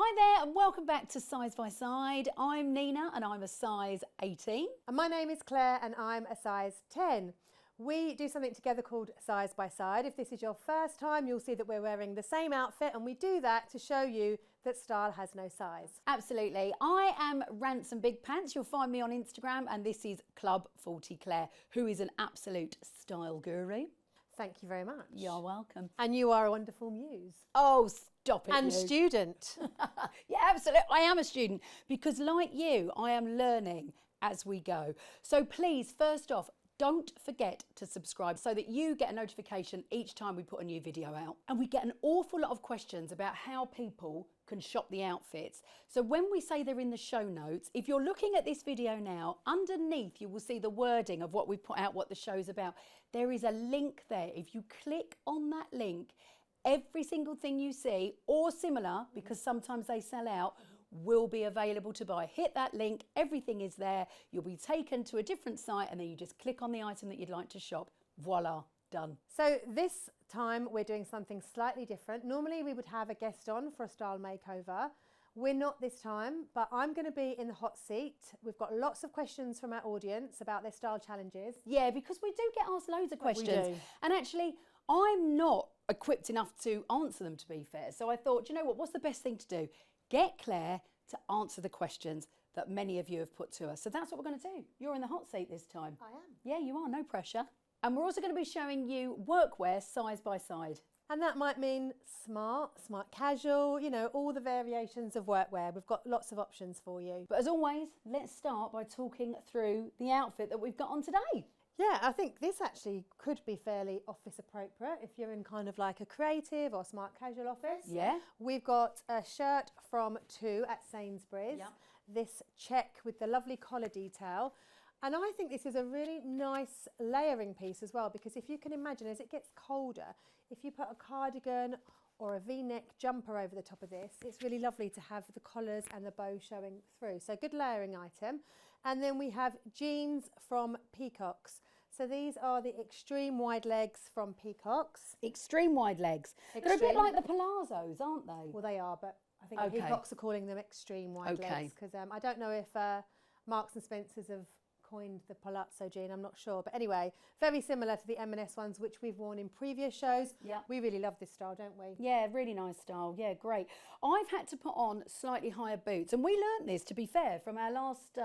Hi there and welcome back to Size by Side. I'm Nina and I'm a size 18. And my name is Claire and I'm a size 10. We do something together called Size by Side. If this is your first time, you'll see that we're wearing the same outfit, and we do that to show you that style has no size. Absolutely. I am Ransom Big Pants. You'll find me on Instagram, and this is Club 40 Claire, who is an absolute style guru. Thank you very much. You're welcome. And you are a wonderful muse. Oh, stop it. And you. student. Yeah, absolutely. I am a student because, like you, I am learning as we go. So please, first off, don't forget to subscribe so that you get a notification each time we put a new video out. And we get an awful lot of questions about how people can shop the outfits. So when we say they're in the show notes, if you're looking at this video now, underneath you will see the wording of what we've put out, what the show's about. There is a link there. If you click on that link, every single thing you see or similar, because sometimes they sell out, will be available to buy. Hit that link, everything is there. You'll be taken to a different site and then you just click on the item that you'd like to shop. Voila, done. So this time we're doing something slightly different. Normally we would have a guest on for a style makeover. We're not this time, but I'm going to be in the hot seat. We've got lots of questions from our audience about their style challenges. Yeah, because we do get asked loads of questions. We do. And actually, I'm not equipped enough to answer them, to be fair. So I thought, you know what, what's the best thing to do? Get Claire to answer the questions that many of you have put to us. So that's what we're going to do. You're in the hot seat this time. I am. Yeah, you are, no pressure. And we're also going to be showing you workwear size by side. And that might mean smart casual, you know, all the variations of workwear. We've got lots of options for you. But as always, let's start by talking through the outfit that we've got on today. Yeah, I think this actually could be fairly office appropriate if you're in kind of like a creative or smart casual office. Yeah. We've got a shirt from 2 at Sainsbury's. Yeah. This check with the lovely collar detail. And I think this is a really nice layering piece as well, because if you can imagine, as it gets colder, if you put a cardigan or a V-neck jumper over the top of this, it's really lovely to have the collars and the bow showing through. So good layering item. And then we have jeans from Peacocks. So these are the extreme wide legs from Peacocks. Extreme wide legs. They're a bit like the palazzos, aren't they? Well, they are, but I think Okay. Peacocks are calling them extreme wide Okay. legs, because I don't know if Marks and Spencer's have coined the palazzo jean, I'm not sure. But anyway, very similar to the M&S ones, which we've worn in previous shows. Yeah. We really love this style, don't we? Yeah, really nice style. Yeah, great. I've had to put on slightly higher boots, and we learnt this, to be fair, from our last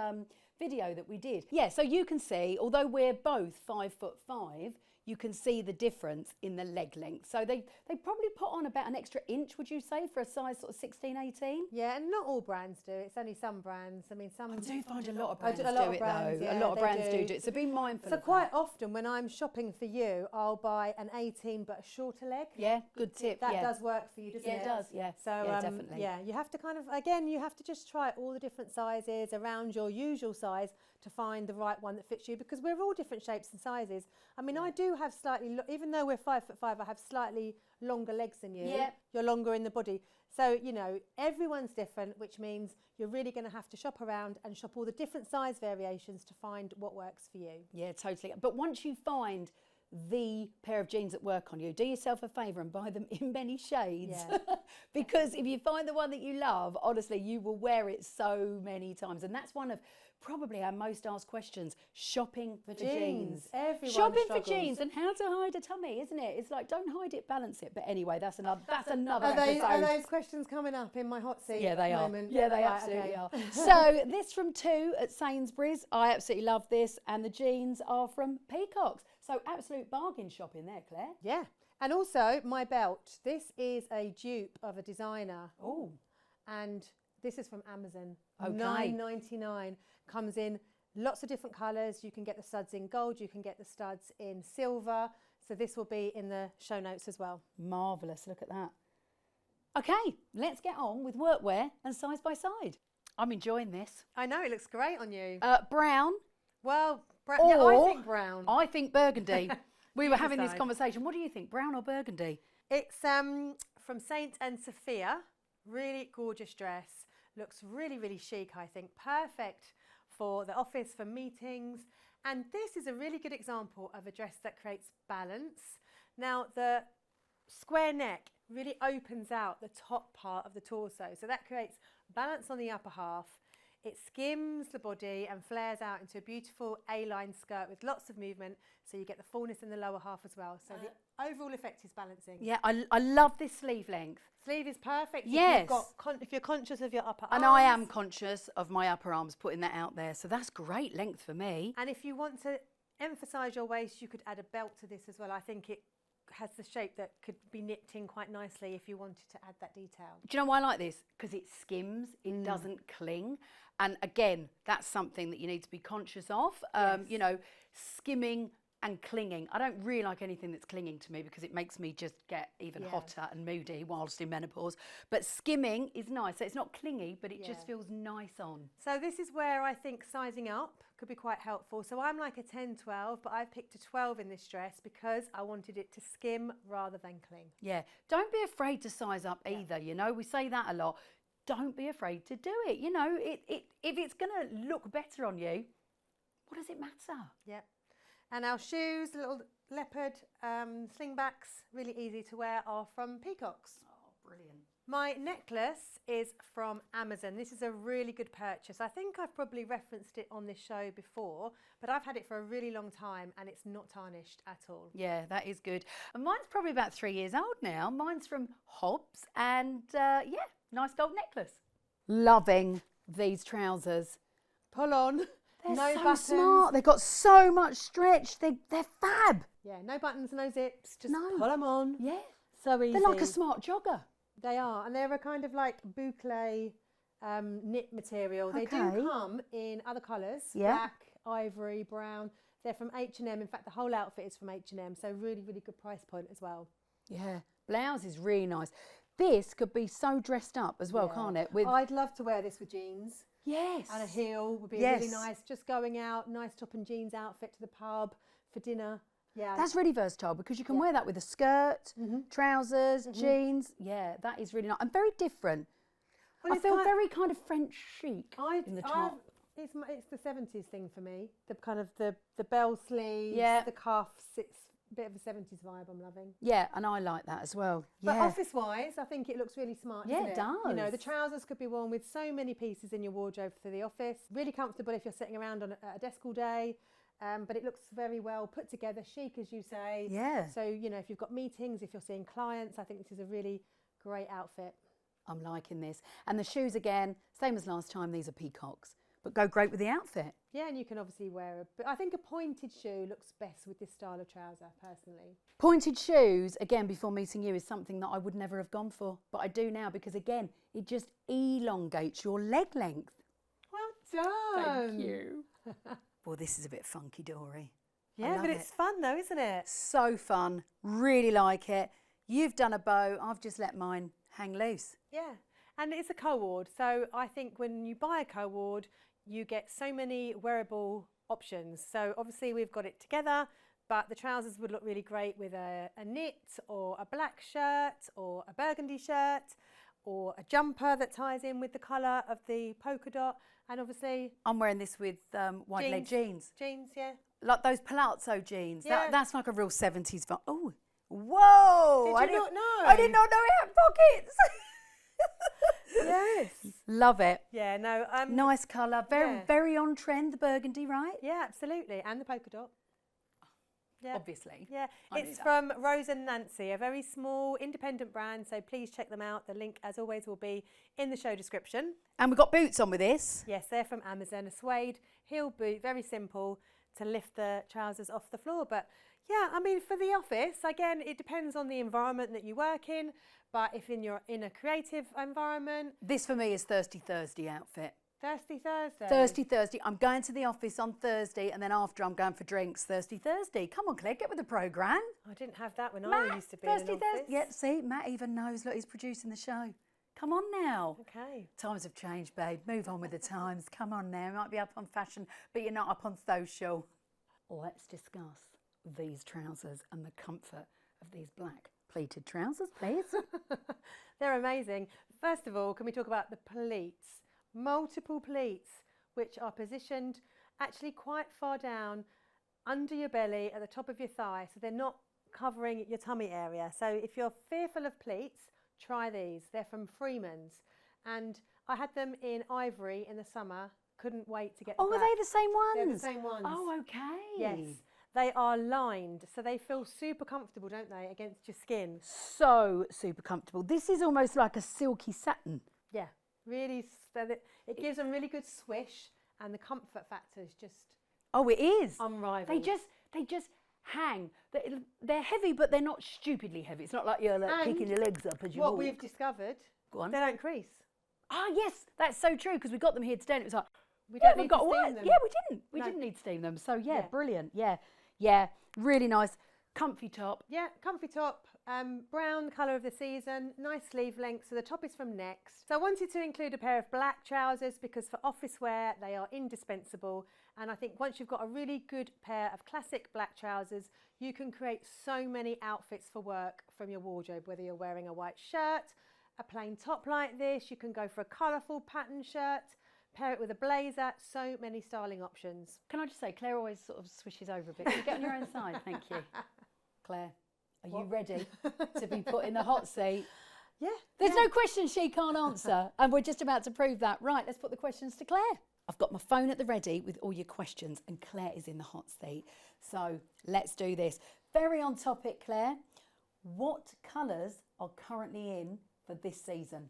video that we did. Yeah, so you can see, although we're both 5'5", you can see the difference in the leg length. So they probably put on about an extra inch, would you say, for a size sort of 16, 18? Yeah, and not all brands do. It's only some brands. I mean, some... I do find a lot of brands a do lot of it brands, though. yeah, a lot of they brands do. do it. So be mindful So of quite that. often when I'm shopping for you, I'll buy an 18 but a shorter leg. Yeah, good tip. That yeah. does work for you, doesn't it? Yeah, it does, yeah. So Yeah, definitely. yeah, you have to kind of, again, you have to just try all the different sizes around your usual size to find the right one that fits you, because we're all different shapes and sizes. I mean, I do have slightly, even though we're 5'5", I have slightly longer legs than you. Yeah. You're longer in the body. So, you know, everyone's different, which means you're really going to have to shop around and shop all the different size variations to find what works for you. Yeah, totally. But once you find the pair of jeans that work on you, do yourself a favour and buy them in many shades. Yeah. Because if you find the one that you love, honestly, you will wear it so many times. And that's one of probably our most asked questions, shopping for jeans. Everyone Shopping struggles. for jeans and how to hide a tummy, isn't it? It's like, don't hide it, balance it. But anyway, that's another Are episode. those questions coming up in my hot seat? Yeah, they at the are. moment? Yeah, they Right, absolutely okay. are. So this from 2 at Sainsbury's. I absolutely love this. And the jeans are from Peacocks. So absolute bargain shopping there, Claire. Yeah. And also my belt. This is a dupe of a designer. Oh. And this is from Amazon. Okay. $9.99. Comes in lots of different colours. You can get the studs in gold. You can get the studs in silver. So this will be in the show notes as well. Marvellous, look at that. Okay, let's get on with workwear and size by side. I'm enjoying this. I know, it looks great on you. Brown. Well, Or yeah, I think brown. I think burgundy. We were having this decide. conversation. What do you think, brown or burgundy? It's from Saint and Sophia. Really gorgeous dress. Looks really, really chic, I think. Perfect for the office, for meetings. And this is a really good example of a dress that creates balance. Now, the square neck really opens out the top part of the torso. So that creates balance on the upper half. It skims the body and flares out into a beautiful A-line skirt with lots of movement, so you get the fullness in the lower half as well. So the overall effect is balancing. Yeah, I love this sleeve length. Sleeve is perfect. Yes. If you're conscious of your upper And arms. I am conscious of my upper arms, putting that out there. So that's great length for me. And if you want to emphasise your waist, you could add a belt to this as well. I think it has the shape that could be nipped in quite nicely if you wanted to add that detail. Do you know why I like this? Because it skims, it doesn't cling. And again, that's something that you need to be conscious of. You know, skimming and clinging. I don't really like anything that's clinging to me because it makes me just get even hotter and moody whilst in menopause. But skimming is nice. So it's not clingy, but it just feels nice on. So this is where I think sizing up could be quite helpful. So I'm like a 10-12, but I've picked a 12 in this dress because I wanted it to skim rather than cling. Yeah, don't be afraid to size up either, you know, we say that a lot. Don't be afraid to do it, you know, if it's going to look better on you, what does it matter? Yep. And our shoes, little leopard slingbacks, really easy to wear, are from Peacocks. Oh, brilliant. My necklace is from Amazon. This is a really good purchase. I think I've probably referenced it on this show before, but I've had it for a really long time and it's not tarnished at all. Yeah, that is good. And mine's probably about 3 years old now. Mine's from Hobbs and yeah, nice gold necklace. Loving these trousers. Pull on. They're no so buttons. smart. They've got so much stretch. They're fab. Yeah, no buttons, no zips. Just No. pull them on. Yeah. So easy. They're like a smart jogger. They are, and they're a kind of like boucle knit material. They do Okay. come in other colours, Yeah. black, ivory, brown. They're from H&M. In fact, the whole outfit is from H&M, so really, really good price point as well. Yeah. Blouse is really nice. This could be so dressed up as well, Yeah. can't it? With I'd love to wear this with jeans. yes. And a heel would be Yes. really nice. Just going out, nice top and jeans outfit to the pub for dinner. Yeah. That's really versatile because you can wear that with a skirt, trousers, jeans. Yeah, that is really nice and very different. Well, I it's feel kind- very kind of French chic in the top. It's the 70s thing for me. The kind of the bell sleeves, Yeah. the cuffs. It's a bit of a 70s vibe I'm loving. Yeah, and I like that as well. But Yeah. office-wise, I think it looks really smart, Yeah, doesn't it it? You know, the does. trousers could be worn with so many pieces in your wardrobe for the office. Really comfortable if you're sitting around at a desk all day. But it looks very well put together, chic, as you say. Yeah. So, you know, if you've got meetings, if you're seeing clients, I think this is a really great outfit. I'm liking this. And the shoes again, same as last time, these are Peacocks, but go great with the outfit. Yeah, and you can obviously wear but I think a pointed shoe looks best with this style of trouser, personally. Pointed shoes, again, before meeting you, is something that I would never have gone for, but I do now because, again, it just elongates your leg length. Well done. you. Well, this is a bit funky, Dory. I Yeah, love but it's fun though, isn't it? So fun, really like it. You've done a bow, I've just let mine hang loose. Yeah, and it's a co-ord. So I think when you buy a co-ord, you get so many wearable options. So obviously we've got it together, but the trousers would look really great with a knit or a black shirt or a burgundy shirt or a jumper that ties in with the colour of the polka dot. And obviously I'm wearing this with wide leg jeans. Jeans, yeah. Like those palazzo jeans. Yeah. That's like a real 70s vibe. Oh, whoa. Did you not know? I did not know it had pockets. Yes. Love it. Yeah, no. Nice colour. Very, yeah. very on trend, the burgundy, right? Yeah, absolutely. And the polka dot. Yeah. Obviously. Yeah, I knew it's that. from Rose and Nancy, a very small independent brand. So please check them out. The link, as always, will be in the show description. And we've got boots on with this. Yes, they're from Amazon. A suede heel boot, very simple to lift the trousers off the floor. But yeah, I mean, for the office, again, it depends on the environment that you work in. But if you're in a creative environment, This for me is Thirsty Thursday outfit. Thirsty Thursday. Thirsty Thursday. I'm going to the office on Thursday and then after I'm going for drinks. Thirsty Thursday. Come on, Claire, get with the programme. I didn't have that when Matt, I used to be in an Thirsty office. Thursday. Yeah, see, Matt even knows. Look, he's producing the show. Come on now. Okay. Times have changed, babe. Move on with the times. Come on now. You might be up on fashion, but you're not up on social. Let's discuss these trousers and the comfort of these black pleated trousers, please. They're amazing. First of all, can we talk about the pleats? Multiple pleats, which are positioned actually quite far down under your belly at the top of your thigh. So they're not covering your tummy area. So if you're fearful of pleats, try these. They're from Freeman's, and I had them in ivory in the summer. Couldn't wait to get them Oh, back. are they the same ones? They're the same ones. Oh, okay. Yes. They are lined, so they feel super comfortable, don't they, against your skin? So super comfortable. This is almost like a silky satin. Yeah, really. So that it gives them really good swish, and the comfort factor is just Oh, it is. unrivaled. They just hang. They're heavy, but they're not stupidly heavy. It's not like you're like And picking your legs up as you what walk. we've discovered, Go on. they don't crease. Ah, yes, that's so true because we got them here today and it was like, We don't we've need got to one. steam them. Yeah, we didn't. We No. didn't need to steam them. So yeah, Yeah. brilliant. Yeah, really nice. Comfy top. Yeah, comfy top, brown colour of the season, nice sleeve length, so the top is from Next. So I wanted to include a pair of black trousers because for office wear they are indispensable, and I think once you've got a really good pair of classic black trousers, you can create so many outfits for work from your wardrobe, whether you're wearing a white shirt, a plain top like this, you can go for a colourful pattern shirt, pair it with a blazer, so many styling options. Can I just say, Claire always sort of swishes over a bit. Can you get on your own side? Thank you. Claire, are you ready to be put in the hot seat? Yeah. There's no question she can't answer, and we're just about to prove that. Right, let's put the questions to Claire. I've got my phone at the ready with all your questions, and Claire is in the hot seat. So let's do this. Very on topic, Claire. What colours are currently in for this season?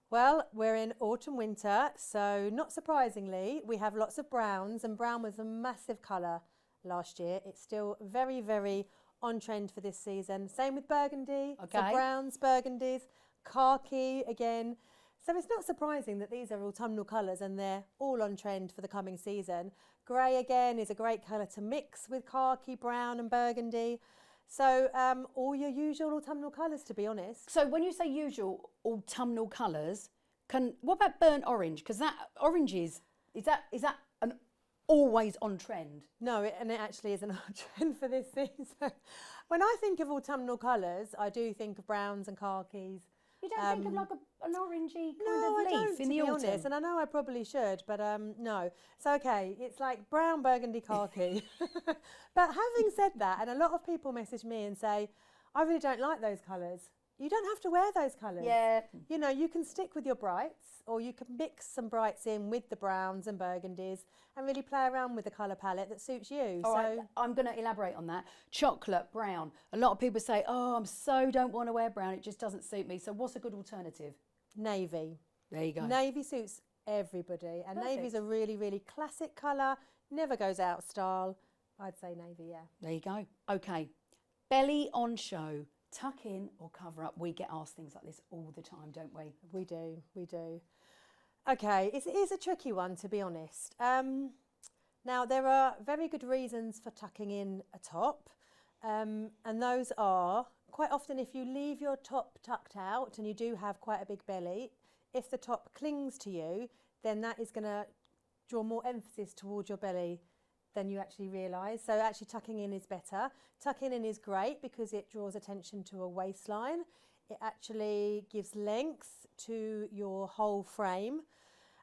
Well, we're in autumn winter, so not surprisingly, we have lots of browns, and brown was a massive colour last year. It's still very, very on trend for this season. Same with burgundy, so Okay. browns, burgundies, khaki again. So it's not surprising that these are autumnal colours and they're all on trend for the coming season. Grey again is a great colour to mix with khaki, brown and burgundy. So all your usual autumnal colours, to be honest. So when you say usual autumnal colours, what about burnt orange? Because that orange is that an always on trend? No, and it actually isn't on trend for this season. When I think of autumnal colours, I do think of browns and khakis. You don't think of like an orangey kind No, I of leaf don't, in to the be autumn? honest, and I know I probably should, but no. So okay, it's like brown, burgundy, khaki. But having said that, and a lot of people message me and say, I really don't like those colours. You don't have to wear those colours. Yeah. You know, you can stick with your brights, or you can mix some brights in with the browns and burgundies and really play around with the colour palette that suits you. All right, I'm going to elaborate on that. Chocolate, brown. A lot of people say, oh, don't want to wear brown. It just doesn't suit me. So what's a good alternative? Navy. There you go. Navy suits everybody, and Perfect. navy's a really, really classic colour, never goes out of style. I'd say navy, yeah. There you go. Okay. Belly on show. Tuck in or cover up. We get asked things like this all the time, don't we? We do, we do. Okay, it is a tricky one, to be honest. Now, there are very good reasons for tucking in a top, and those are quite often if you leave your top tucked out and you do have quite a big belly, if the top clings to you, then that is going to draw more emphasis towards your belly than you actually realise. So actually tucking in is better. Tucking in is great because it draws attention to a waistline. It actually gives length to your whole frame.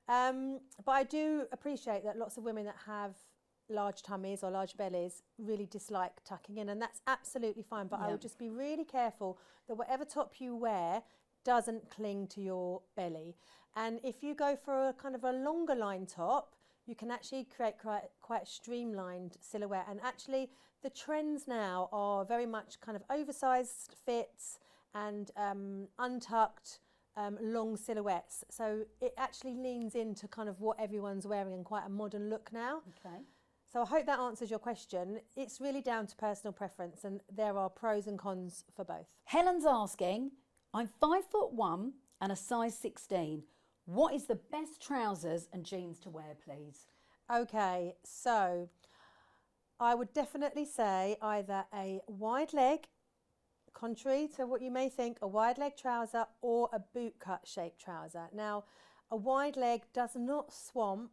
But I do appreciate that lots of women that have large tummies or large bellies really dislike tucking in, and that's absolutely fine. But I would just be really careful that whatever top you wear doesn't cling to your belly. And if you go for a kind of a longer line top, you can actually create quite a streamlined silhouette. And actually the trends now are very much kind of oversized fits and untucked long silhouettes. So it actually leans into kind of what everyone's wearing and quite a modern look now. Okay. So I hope that answers your question. It's really down to personal preference, and there are pros and cons for both. Helen's asking, I'm 5'1" and a size 16. What is the best trousers and jeans to wear, please? Okay, so I would definitely say either a wide leg, contrary to what you may think, a wide leg trouser or a boot cut shaped trouser. Now, a wide leg does not swamp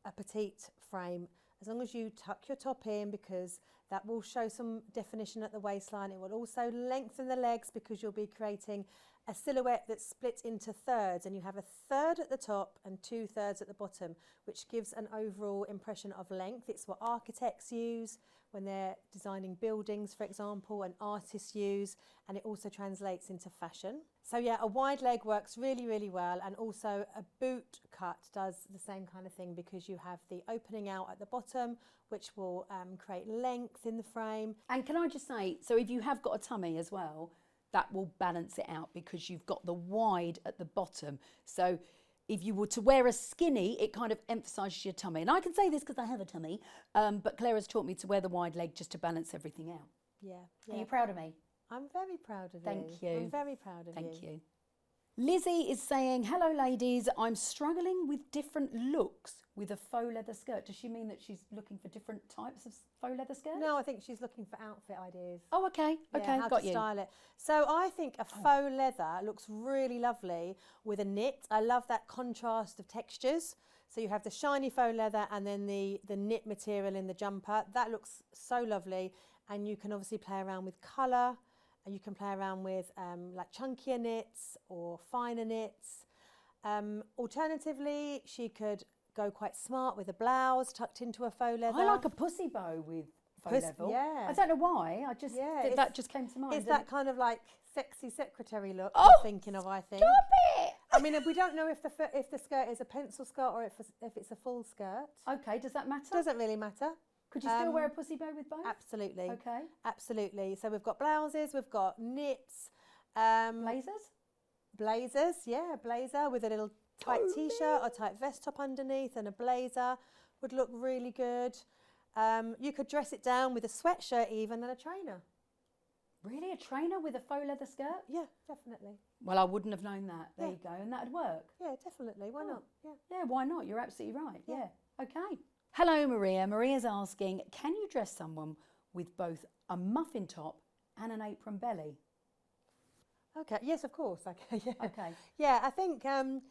a petite frame as long as you tuck your top in, because that will show some definition at the waistline. It will also lengthen the legs because you'll be creating a silhouette that's split into thirds, and you have a third at the top and 2/3 at the bottom, which gives an overall impression of length. It's what architects use when they're designing buildings, for example, and artists use, and it also translates into fashion. So yeah, a wide leg works really, really well, and also a boot cut does the same kind of thing because you have the opening out at the bottom, which will create length in the frame. And can I just say, so if you have got a tummy as well, that will balance it out because you've got the wide at the bottom. So if you were to wear a skinny, it kind of emphasises your tummy. And I can say this because I have a tummy, but Claire has taught me to wear the wide leg just to balance everything out. Yeah. Are you proud of me? I'm very proud of you. Thank you. I'm very proud of you. Thank you. Lizzie is saying, hello ladies, I'm struggling with different looks with a faux leather skirt. Does she mean that she's looking for different types of faux leather skirts? No, I think she's looking for outfit ideas. Oh, okay, okay, how got to you. style it. So I think a faux leather looks really lovely with a knit. I love that contrast of textures. So you have the shiny faux leather and then the knit material in the jumper. That looks so lovely, and you can obviously play around with colour. And you can play around with like chunkier knits or finer knits. Alternatively, she could go quite smart with a blouse tucked into a faux leather. I like a pussy bow with faux leather. Yeah. I don't know why, I just, that just came to mind. It's that kind of like sexy secretary look Oh, you're thinking of, I think. Stop it! I mean, we don't know if the skirt is a pencil skirt or if it's a full skirt. Okay, does that matter? Doesn't really matter. Could you still wear a pussy bow with both? Absolutely. Okay. Absolutely. So we've got blouses, we've got knits. Blazers? Blazers, yeah, a blazer with a little tight t-shirt or tight vest top underneath, and a blazer would look really good. You could dress it down with a sweatshirt even and a trainer. Really, a trainer with a faux leather skirt? Yeah, definitely. Well, I wouldn't have known that. There you go, and that'd work. Yeah, definitely. Why not? Yeah. Yeah, why not? You're absolutely right. Yeah. Okay. Hello, Maria. Maria's asking, can you dress someone with both a muffin top and an apron belly? Okay. Yes, of course. Okay. Yeah. Okay. Yeah, I think. Can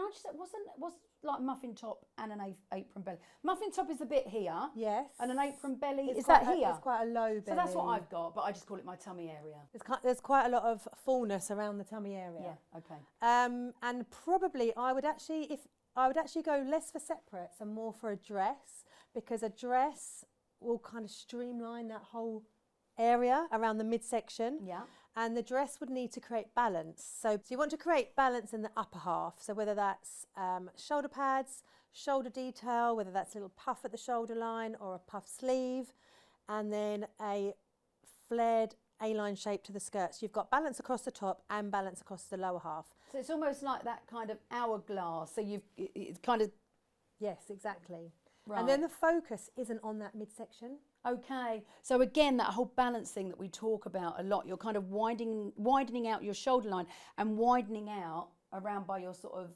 I just say, was like muffin top and an apron belly? Muffin top is a bit here. Yes. And an apron belly, is quite that here? It's quite a low belly. So that's what I've got, but I just call it my tummy area. There's quite a lot of fullness around the tummy area. Yeah. Okay. And probably I would actually go less for separates and more for a dress, because a dress will kind of streamline that whole area around the midsection. Yeah. And the dress would need to create balance. So you want to create balance in the upper half. So whether that's shoulder pads, shoulder detail, whether that's a little puff at the shoulder line or a puff sleeve, and then a flared A-line shape to the skirt. So you've got balance across the top and balance across the lower half. So it's almost like that kind of hourglass. So it's kind of... Yes, exactly. Right. And then the focus isn't on that midsection. Okay, so again, that whole balance thing that we talk about a lot, you're kind of widening out your shoulder line and widening out around by your sort of,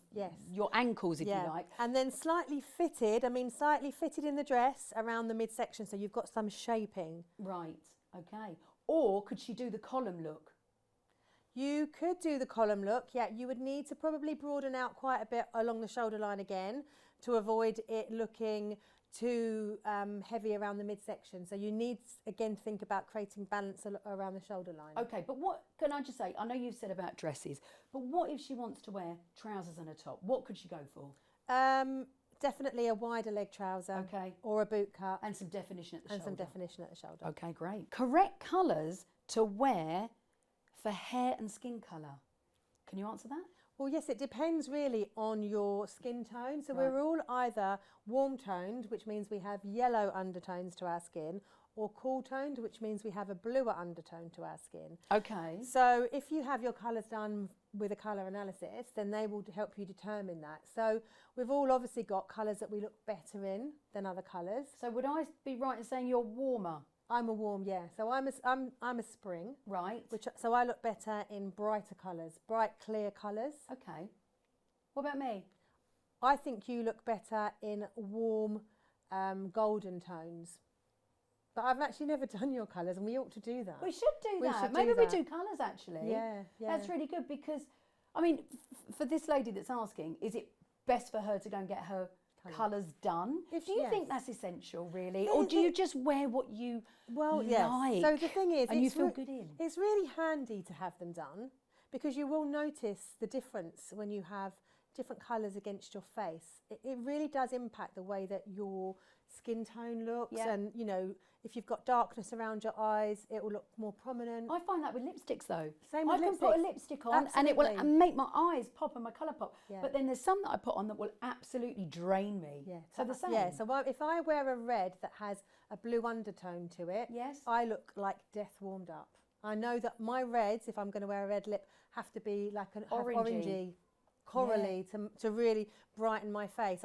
your ankles, if you like. And then slightly fitted in the dress around the midsection, so you've got some shaping. Right, okay. Or could she do the column look? You could do the column look, yeah. You would need to probably broaden out quite a bit along the shoulder line again to avoid it looking too heavy around the midsection. So you need, again, to think about creating balance around the shoulder line. Okay, but what, can I just say, I know you've said about dresses, but what if she wants to wear trousers and a top? What could she go for? Definitely a wider leg trouser. Okay. Or a boot cut. And some definition at the shoulder. And some definition at the shoulder. Okay, great. Correct colours to wear for hair and skin colour. Can you answer that? Well, yes, it depends really on your skin tone. So we're all either warm toned, which means we have yellow undertones to our skin, or cool toned, which means we have a bluer undertone to our skin. Okay. So if you have your colours done with a colour analysis, then they will help you determine that. So we've all obviously got colours that we look better in than other colours. So would I be right in saying you're warmer? I'm a warm, yeah. So I'm a spring. Right. So I look better in brighter colours, bright, clear colours. Okay. What about me? I think you look better in warm, golden tones. But I've actually never done your colours, and we ought to do that. We should do that. Maybe we do colours, actually. Yeah, yeah. That's really good because, I mean, for this lady that's asking, is it best for her to go and get her colours done? Do you think that's essential, really? Or do you just wear what you like? So the thing is, and you feel good in? It's really handy to have them done, because you will notice the difference when you have different colours against your face. It really does impact the way that your skin tone looks, Yeah. and you know, if you've got darkness around your eyes, it will look more prominent. I find that with lipsticks though. Same with I can put a lipsticks. lipstick on and it will Absolutely. make my eyes pop and my colour pop. Yeah. But then there's some that I put on that will absolutely drain me. Yeah. So the same. Yeah. So if I wear a red that has a blue undertone to it, Yes. I look like death warmed up. I know that my reds, if I'm going to wear a red lip, have to be like an orangey, corally to really brighten my face.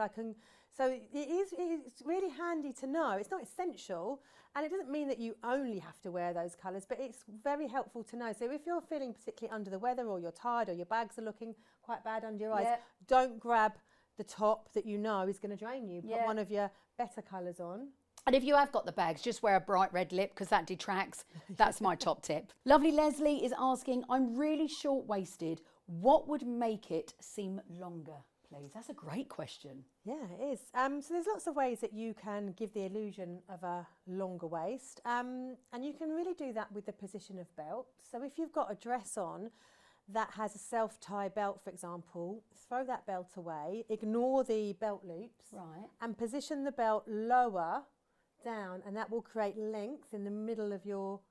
So it's really handy to know. It's not essential, and it doesn't mean that you only have to wear those colours, but it's very helpful to know. So if you're feeling particularly under the weather, or you're tired, or your bags are looking quite bad under your eyes, don't grab the top that you know is going to drain you. Put one of your better colours on. And if you have got the bags, just wear a bright red lip because that detracts. That's my top tip. Lovely Leslie is asking, I'm really short-waisted. What would make it seem longer, please? That's a great question. Yeah, it is. So there's lots of ways that you can give the illusion of a longer waist. And you can really do that with the position of belt. So if you've got a dress on that has a self-tie belt, for example, throw that belt away, ignore the belt loops, Right. and position the belt lower down, and that will create length in the middle of your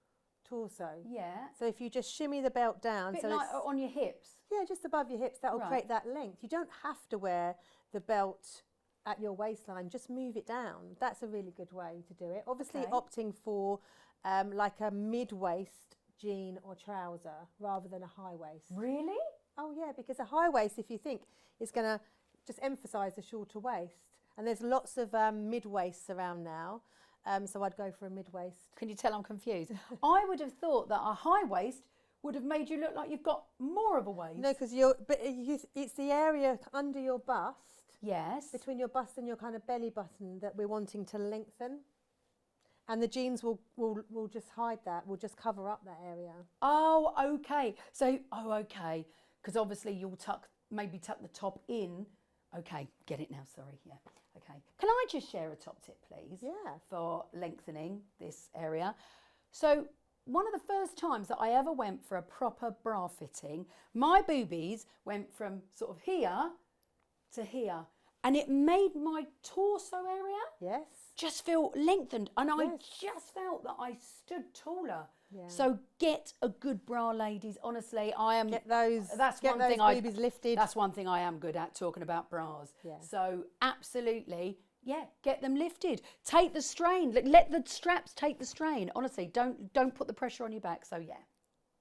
torso. Yeah. So if you just shimmy the belt down, Bit so like it's, on your hips. yeah, just above your hips, that will Right. create that length. You don't have to wear the belt at your waistline, just move it down. That's a really good way to do it. Obviously Okay. opting for like a mid-waist jean or trouser rather than a high waist. Really? Oh yeah, because a high waist, if you think, is going to just emphasise the shorter waist. And there's lots of mid-waists around now. So I'd go for a mid-waist. Can you tell I'm confused? I would have thought that a high waist would have made you look like you've got more of a waist. No, because it's the area under your bust, Yes. between your bust and your kind of belly button, that we're wanting to lengthen. And the jeans will just hide that, will just cover up that area. Oh, okay. So, okay. Because obviously you'll maybe tuck the top in. Okay, get it now, sorry, yeah. Okay. Can I just share a top tip, please? Yeah. For lengthening this area. So, one of the first times that I ever went for a proper bra fitting, my boobies went from sort of here to here. And it made my torso area Yes. just feel lengthened, and I Yes. just felt that I stood taller. Yeah. So get a good bra, ladies. Honestly, I am. Get those. That's get one those thing boobies lifted. That's one thing I am good at, talking about bras. Yeah. So absolutely, yeah, get them lifted. Take the strain. Let the straps take the strain. Honestly, don't put the pressure on your back. So yeah.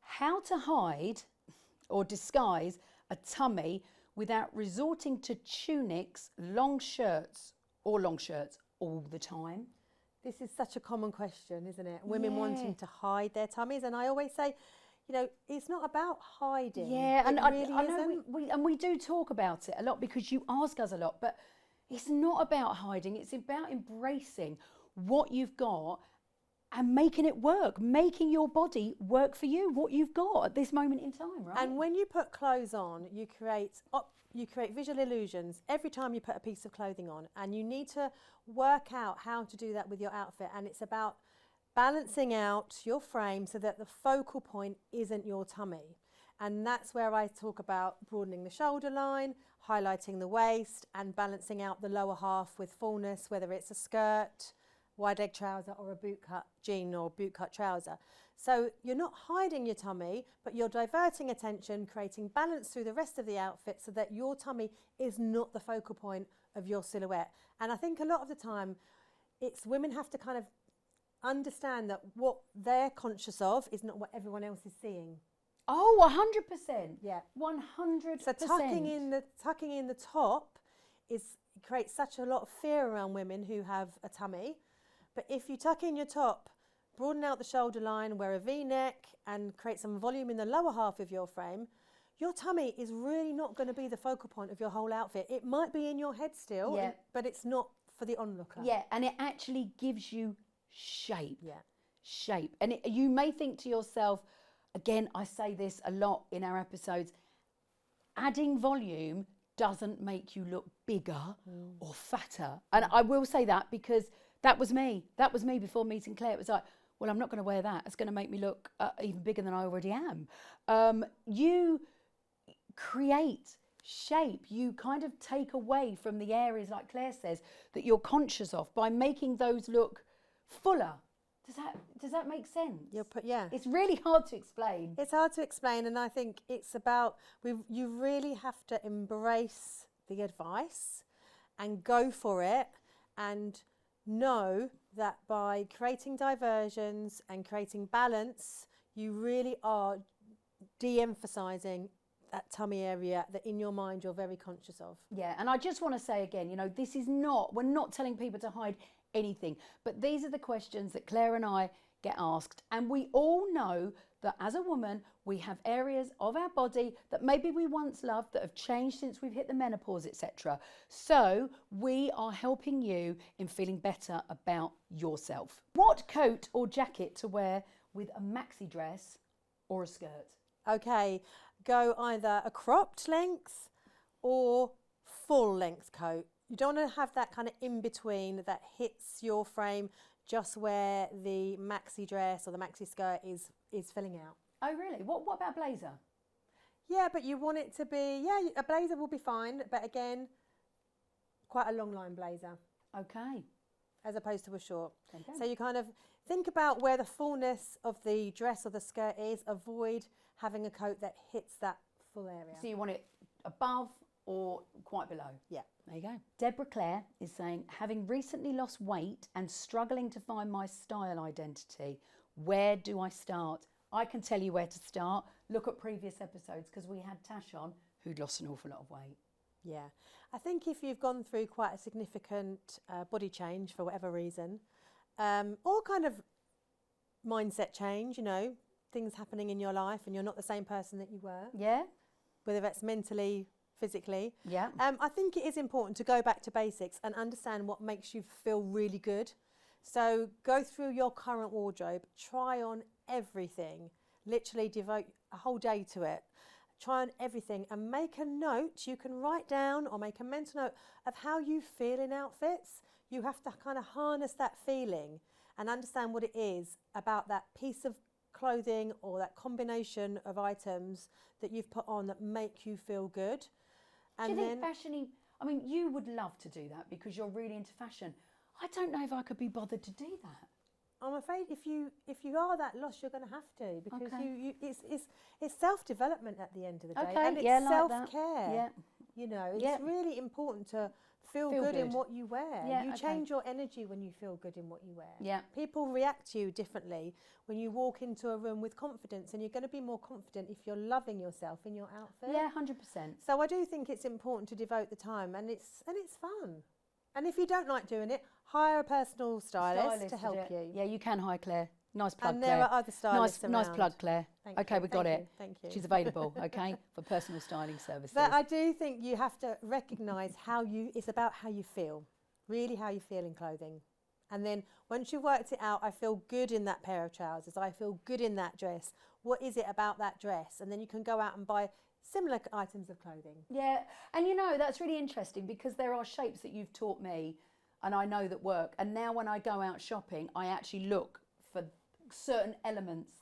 How to hide or disguise a tummy without resorting to tunics, long shirts all the time? This is such a common question, isn't it? Women Yeah. wanting to hide their tummies, and I always say, you know, it's not about hiding. Yeah, and it really I know isn't. we do talk about it a lot because you ask us a lot, but it's not about hiding. It's about embracing what you've got and making it work, making your body work for you, what you've got at this moment in time, right? And when you put clothes on, you create visual illusions every time you put a piece of clothing on, and you need to work out how to do that with your outfit. And it's about balancing out your frame so that the focal point isn't your tummy. And that's where I talk about broadening the shoulder line, highlighting the waist, and balancing out the lower half with fullness, whether it's a skirt, wide leg trouser, or a bootcut jean or bootcut trouser. So you're not hiding your tummy, but you're diverting attention, creating balance through the rest of the outfit so that your tummy is not the focal point of your silhouette. And I think a lot of the time, it's women have to kind of understand that what they're conscious of is not what everyone else is seeing. Oh, 100%. Yeah. 100%. So tucking in the top creates such a lot of fear around women who have a tummy. But if you tuck in your top, broaden out the shoulder line, wear a V-neck, and create some volume in the lower half of your frame, your tummy is really not going to be the focal point of your whole outfit. It might be in your head still, Yeah. but it's not for the onlooker. Yeah, and it actually gives you shape. Yeah. Shape. And you may think to yourself, again, I say this a lot in our episodes, adding volume doesn't make you look bigger or fatter. And I will say that because that was me. That was me before meeting Claire. It was like, well, I'm not going to wear that. It's going to make me look even bigger than I already am. You create shape. You kind of take away from the areas, like Claire says, that you're conscious of by making those look fuller. Does that make sense? Yeah. It's really hard to explain. It's hard to explain, and I think it's about you really have to embrace the advice and go for it, and know that by creating diversions and creating balance, you really are de-emphasizing that tummy area that in your mind you're very conscious of. Yeah, and I just want to say again, you know, this is not, we're not telling people to hide anything, but these are the questions that Claire and I get asked, and we all know that as a woman we have areas of our body that maybe we once loved that have changed since we've hit the menopause, etc. So we are helping you in feeling better about yourself. What coat or jacket to wear with a maxi dress or a skirt? Okay, go either a cropped length or full length coat. You don't want to have that kind of in between that hits your frame just where the maxi dress or the maxi skirt is filling out. Oh really? What about a blazer? Yeah, but you want it to be, a blazer will be fine, but again, quite a long line blazer. Okay. As opposed to a short. Okay. So you kind of think about where the fullness of the dress or the skirt is, avoid having a coat that hits that full area. So you want it above or quite below? Yeah. There you go. Deborah Claire is saying, having recently lost weight and struggling to find my style identity, where do I start? I can tell you where to start. Look at previous episodes, because we had Tash on who'd lost an awful lot of weight. Yeah. I think if you've gone through quite a significant body change for whatever reason, or kind of mindset change, you know, things happening in your life and you're not the same person that you were. Yeah. Whether that's mentally, physically. Yeah. I think it is important to go back to basics and understand what makes you feel really good. So go through your current wardrobe, try on everything, literally devote a whole day to it. Try on everything and make a note. You can write down or make a mental note of how you feel in outfits. You have to kind of harness that feeling and understand what it is about that piece of clothing or that combination of items that you've put on that make you feel good. And do you think fashion, I mean, you would love to do that because you're really into fashion. I don't know if I could be bothered to do that. I'm afraid if you are that lost, you're going to have to, because Okay. it's self-development at the end of the day, Okay, and it's yeah, like self-care. that. Yeah. You know, Yeah. it's really important to feel Feel good in good. what you wear. Yeah, you okay. change your energy when you feel good in what you wear. Yeah. People react to you differently when you walk into a room with confidence, and you're going to be more confident if you're loving yourself in your outfit. Yeah, 100%. So I do think it's important to devote the time, and it's fun. And if you don't like doing it, hire a personal stylist to help do it. you. Yeah, you can hire Claire. Nice plug, And Claire. there are other stylists Nice around. plug, Claire. Thank Okay, you, we got thank it. you, thank you. She's available, okay, for personal styling services. But I do think you have to recognise it's about how you feel, really how you feel in clothing. And then once you've worked it out, I feel good in that pair of trousers, I feel good in that dress. What is it about that dress? And then you can go out and buy similar items of clothing. Yeah, and you know, that's really interesting because there are shapes that you've taught me and I know that work. And now when I go out shopping, I actually look for certain elements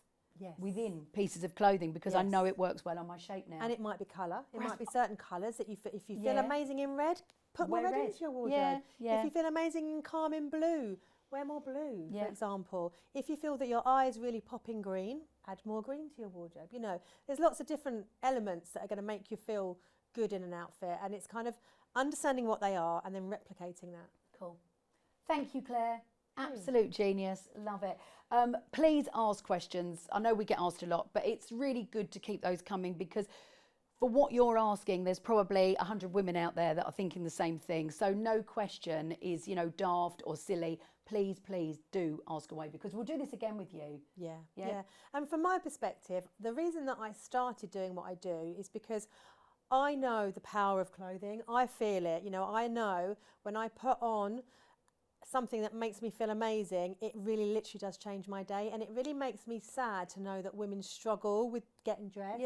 within pieces of clothing because I know it works well on my shape now. And it might be colour. It might be certain colours that if you feel amazing in red, put more Wear red red. into your wardrobe. Yeah. If you feel amazing in calm in blue, wear more blue, Yeah. for example. If you feel that your eyes really pop in green, add more green to your wardrobe. You know, there's lots of different elements that are going to make you feel good in an outfit, and it's kind of understanding what they are and then replicating that. Cool. Thank you, Claire. Absolute genius. Love it. Please ask questions. I know we get asked a lot, but it's really good to keep those coming because for what you're asking, there's probably 100 women out there that are thinking the same thing. So no question is, you know, daft or silly. Please, please do ask away because we'll do this again with you. Yeah. And from my perspective, the reason that I started doing what I do is because I know the power of clothing. I feel it. You know, I know when I put on something that makes me feel amazing, it really literally does change my day, and it really makes me sad to know that women struggle with getting dressed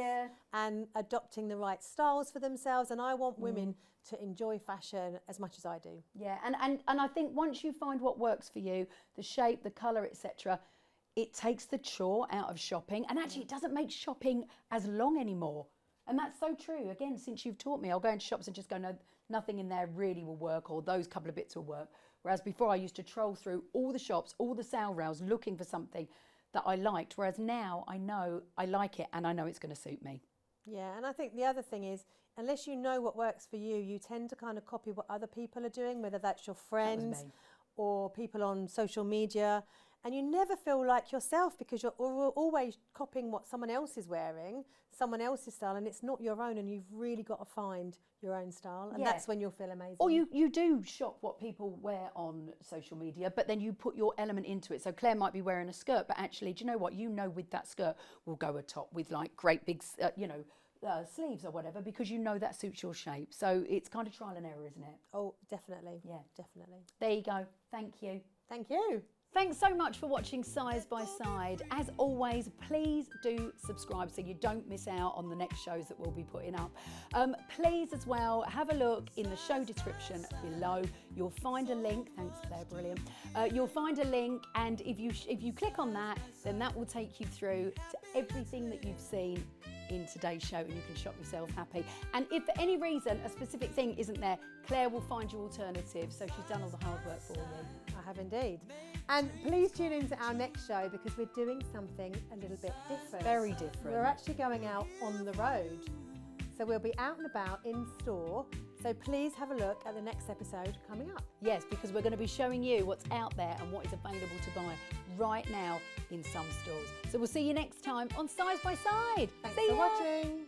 and adopting the right styles for themselves, and I want women to enjoy fashion as much as I do. Yeah, and I think once you find what works for you, the shape, the colour, etc., it takes the chore out of shopping, and actually it doesn't make shopping as long anymore. And that's so true. Again, since you've taught me, I'll go into shops and just go, no, nothing in there really will work, or those couple of bits will work. Whereas before I used to troll through all the shops, all the sale rails, looking for something that I liked. Whereas now I know I like it and I know it's going to suit me. Yeah, and I think the other thing is, unless you know what works for you, you tend to kind of copy what other people are doing, whether that's your friends or people on social media. And you never feel like yourself because you're always copying what someone else is wearing, someone else's style, and it's not your own, and you've really got to find your own style, and that's when you'll feel amazing. Or you do shop what people wear on social media, but then you put your element into it. So Claire might be wearing a skirt, but actually, do you know what? You know with that skirt will go a top with like great big, sleeves or whatever, because you know that suits your shape. So it's kind of trial and error, isn't it? Oh, definitely. Yeah. Definitely. There you go. Thank you. Thank you. Thanks so much for watching Size by Side. As always, please do subscribe so you don't miss out on the next shows that we'll be putting up. Please as well, have a look in the show description below. You'll find a link. Thanks, Claire, brilliant. You'll find a link, and if you click on that, then that will take you through to everything that you've seen in today's show, and you can shop yourself happy. And if for any reason a specific thing isn't there, Claire will find you alternatives. So she's done all the hard work for you. I have indeed. And please tune in to our next show because we're doing something a little bit different. Very different. We're actually going out on the road. So we'll be out and about in store. So please have a look at the next episode coming up. Yes, because we're going to be showing you what's out there and what is available to buy right now in some stores. So we'll see you next time on Size by Side. Thanks for watching.